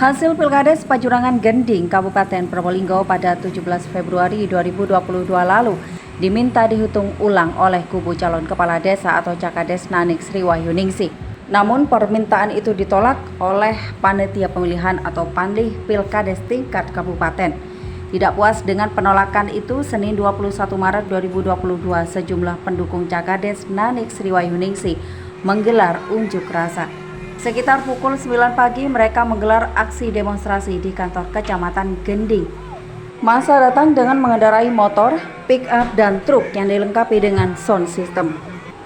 Hasil Pilkades Pajurangan Gending, Kabupaten Probolinggo pada 17 Februari 2022 lalu diminta dihitung ulang oleh kubu calon kepala desa atau Cakades Nanik Sri Wahyuningsih. Namun permintaan itu ditolak oleh Panitia Pemilihan atau Panlih Pilkades tingkat kabupaten. Tidak puas dengan penolakan itu, Senin 21 Maret 2022 sejumlah pendukung Cakades Nanik Sri Wahyuningsih menggelar unjuk rasa. Sekitar pukul 9 pagi mereka menggelar aksi demonstrasi di kantor Kecamatan Gending. Massa datang dengan mengendarai motor, pick up dan truk yang dilengkapi dengan sound system.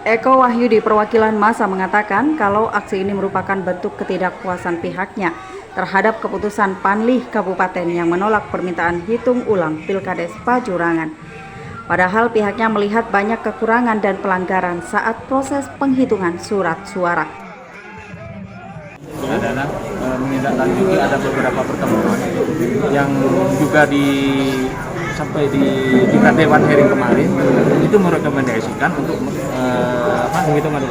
Eko Wahyudi perwakilan massa mengatakan kalau aksi ini merupakan bentuk ketidakpuasan pihaknya terhadap keputusan Panlih Kabupaten yang menolak permintaan hitung ulang Pilkades Pajurangan. Padahal pihaknya melihat banyak kekurangan dan pelanggaran saat proses penghitungan surat suara. Adalah menindaklanjuti ada beberapa pertemuan yang juga sampai di tingkat Dewan Hearing kemarin itu merekomendasikan untuk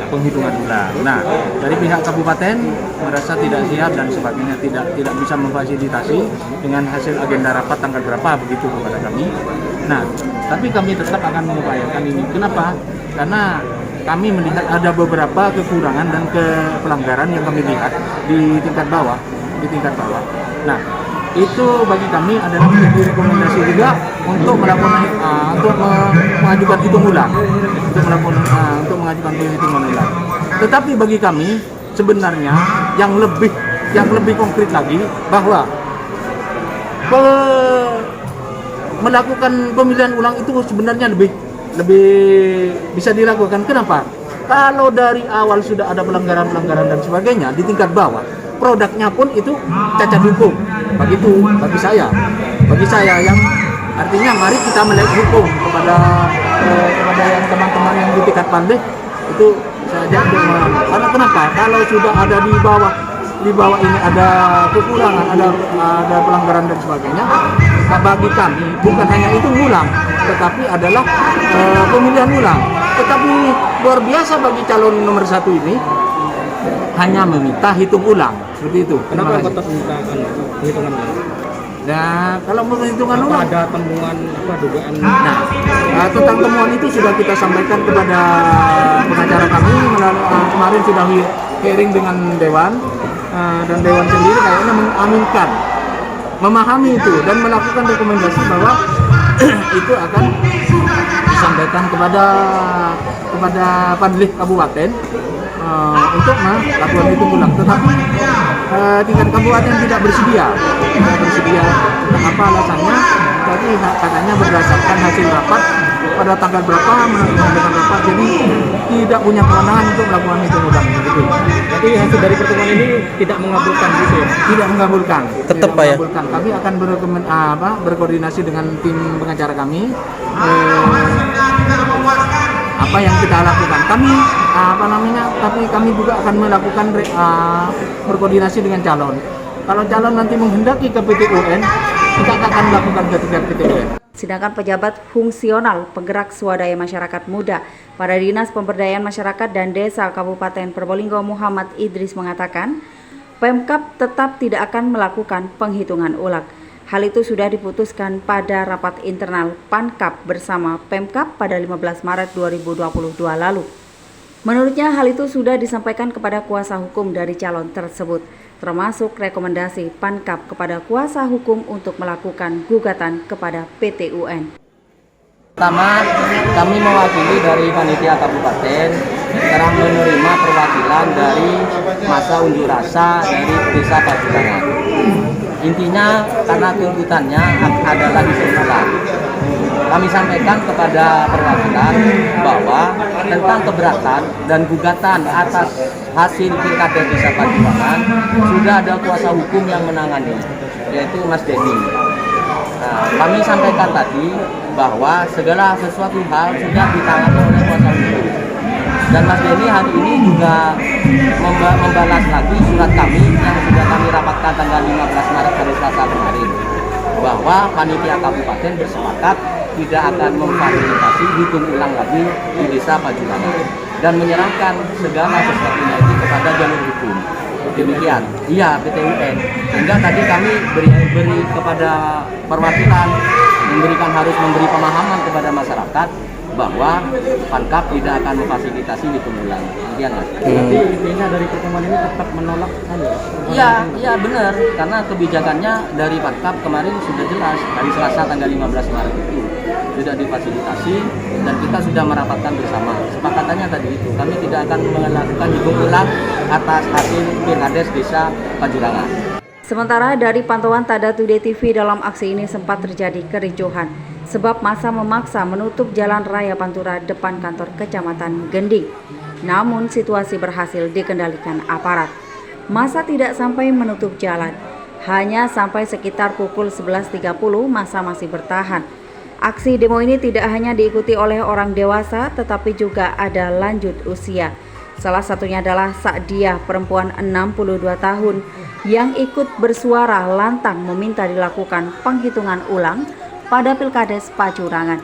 penghitungan ulang. Nah, dari pihak kabupaten merasa tidak siap dan sebagainya, tidak bisa memfasilitasi dengan hasil agenda rapat tanggal berapa begitu kepada kami. Nah, tapi kami tetap akan mengupayakan ini. Kenapa? Karena kami melihat ada beberapa kekurangan dan pelanggaran yang kami lihat di tingkat bawah. Nah, itu bagi kami adalah menjadi rekomendasi juga untuk mengajukan hitung ulang, untuk mengajukan hitungan ulang. Tetapi bagi kami sebenarnya yang lebih konkret lagi bahwa melakukan pemilihan ulang itu sebenarnya lebih bisa dilakukan. Kenapa? Kalau dari awal sudah ada pelanggaran dan sebagainya di tingkat bawah, produknya pun itu cacat hukum. Begitu bagi saya yang artinya mari kita melihat hukum kepada yang teman-teman yang di tingkat Panlih itu saja untuk karena kenapa? Kalau sudah ada di bawah ini ada kekurangan, ada pelanggaran dan sebagainya. Nah, bagi kami bukan hanya itu ulang, tetapi adalah pemilihan ulang. Tetapi luar biasa bagi calon nomor 1 ini hanya meminta hitung ulang seperti itu. Kenapa kota minta hitungan ulang? Nah, kalau perhitungan ulang ada temuan dugaan. Nah, tentang temuan itu sudah kita sampaikan kepada pengacara kami. Kemarin sudah hearing dengan Dewan dan Dewan sendiri kayaknya mengaminkan, memahami itu dan melakukan rekomendasi bahwa itu akan disampaikan kepada Panlih Kabupaten untuk melakukan hitung ulang. Tetapi tingkat kabupaten tidak bersedia. Apa alasannya? Tadi katanya berdasarkan hasil rapat pada tanggal berapa melakukan rapat, jadi tidak punya kewenangan untuk melakukan hitung ulang begitu. Jadi hasil dari pertemuan ini tidak mengabulkan gitu ya? Tidak mengabulkan. Tetap Pak ya? Kami akan berkoordinasi dengan tim pengacara kami. Apa yang kita lakukan? Tapi kami juga akan melakukan berkoordinasi dengan calon. Kalau calon nanti menghendaki ke PT UN, kita akan melakukan ke PT UN. Sedangkan pejabat fungsional penggerak swadaya masyarakat muda pada Dinas Pemberdayaan Masyarakat dan Desa Kabupaten Probolinggo Muhammad Idris mengatakan, Pemkab tetap tidak akan melakukan penghitungan ulang. Hal itu sudah diputuskan pada rapat internal Pankab bersama Pemkab pada 15 Maret 2022 lalu. Menurutnya hal itu sudah disampaikan kepada kuasa hukum dari calon tersebut, termasuk rekomendasi Pankab kepada kuasa hukum untuk melakukan gugatan kepada PT UN. Pertama, kami mewakili dari Panitia Kabupaten telah menerima perwakilan dari masa unjuk rasa dari Desa Pajurangan. Intinya karena tuntutannya adalah hitung ulang. Kami sampaikan kepada perwakilan bahwa tentang keberatan dan gugatan atas hasil Pilkada Desa Pajurangan sudah ada kuasa hukum yang menangani, yaitu Mas Dedi. Nah, kami sampaikan tadi bahwa segala sesuatu hal sudah ditangani oleh kuasa hukum. Dan Mas Denny hari ini juga membalas lagi surat kami yang sudah kami rapatkan tanggal 15 Maret hari Selasa kemarin, bahwa Panitia Kabupaten bersepakat tidak akan memfasilitasi hitung ulang lagi di Desa Pajurangan dan menyerahkan segala sesuatunya itu kepada jalur hukum. Demikian. Iya, PT UN. Sehingga tadi kami beri kepada perwakilan harus memberi pemahaman kepada masyarakat bahwa Pankap tidak akan memfasilitasi hitung ulang. Demikian, Mas. Tapi intinya dari pertemuan ini tetap menolak Iya benar, karena kebijakannya dari Pankap kemarin sudah jelas hari Selasa tanggal 15 Maret itu sudah difasilitasi dan kita sudah merapatkan bersama. Sepakatannya tadi itu, kami tidak akan melakukan hitung ulang atas hasil Pilkades Desa Pajurangan. Sementara dari pantauan Tada Today TV, dalam aksi ini sempat terjadi kericuhan sebab massa memaksa menutup jalan raya Pantura depan kantor Kecamatan Gending. Namun situasi berhasil dikendalikan aparat. Massa tidak sampai menutup jalan, hanya sampai sekitar pukul 11.30 massa masih bertahan. Aksi demo ini tidak hanya diikuti oleh orang dewasa tetapi juga ada lanjut usia. Salah satunya adalah Sa'diah, perempuan 62 tahun yang ikut bersuara lantang meminta dilakukan penghitungan ulang pada Pilkades Pajurangan.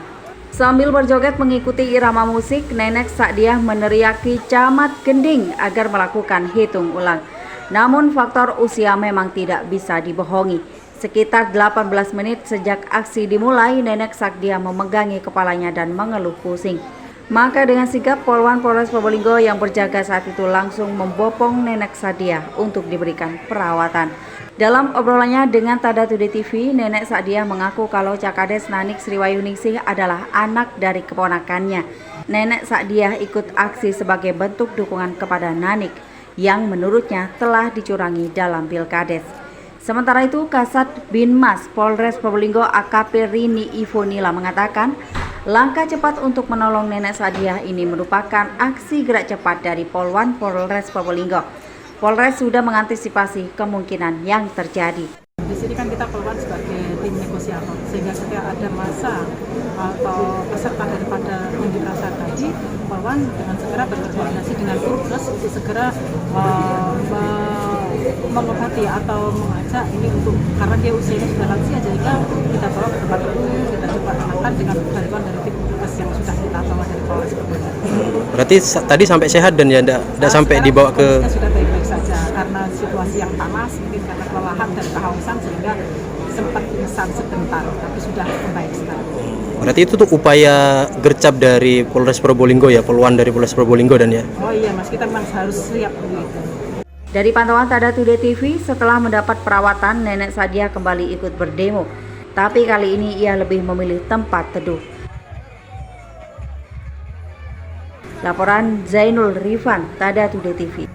Sambil berjoget mengikuti irama musik, Nenek Sa'diah meneriaki camat Gending agar melakukan hitung ulang. Namun faktor usia memang tidak bisa dibohongi. Sekitar 18 menit sejak aksi dimulai, Nenek Sa'diah memegangi kepalanya dan mengeluh pusing. Maka dengan sigap Polwan Polres Probolinggo yang berjaga saat itu langsung membopong Nenek Sa'diah untuk diberikan perawatan. Dalam obrolannya dengan Tada Today TV, Nenek Sa'diah mengaku kalau Cakades Nanik Sriwayuningsih adalah anak dari keponakannya. Nenek Sa'diah ikut aksi sebagai bentuk dukungan kepada Nanik yang menurutnya telah dicurangi dalam Pilkades. Sementara itu, Kasat Binmas Polres Probolinggo AKP Rini Ivonila mengatakan langkah cepat untuk menolong Nenek Sa'diah ini merupakan aksi gerak cepat dari Polwan Polres Probolinggo. Polres sudah mengantisipasi kemungkinan yang terjadi. Di sini kan kita Polwan sebagai tim negosiator, sehingga setiap ada masa atau peserta daripada unjuk rasa tadi, Polwan dengan segera berkoordinasi dengan Polres untuk segera mengobati atau mengajak ini untuk, karena dia usianya sudah lansia, sehingga kita bawa ke tempat umum, kita coba tenangkan dengan bantuan dari tim Polres yang sudah kita bawa dari Polres Probolinggo. Berarti tadi sampai sehat dan ya tidak sampai dibawa ke... Sudah baik-baik saja karena situasi yang panas, mungkin karena kelelahan dan kehausan sehingga sempat pingsan sebentar, tapi sudah membaik sekali. Berarti itu tuh upaya gercap dari Polres Probolinggo ya, Polwan dari Polres Probolinggo dan ya? Oh iya Mas, kita memang harus siap begitu. Dari pantauan Tada Today TV, setelah mendapat perawatan, Nenek Sa'diah kembali ikut berdemo. Tapi kali ini ia lebih memilih tempat teduh. Laporan Zainul Rifan, Tada Today TV.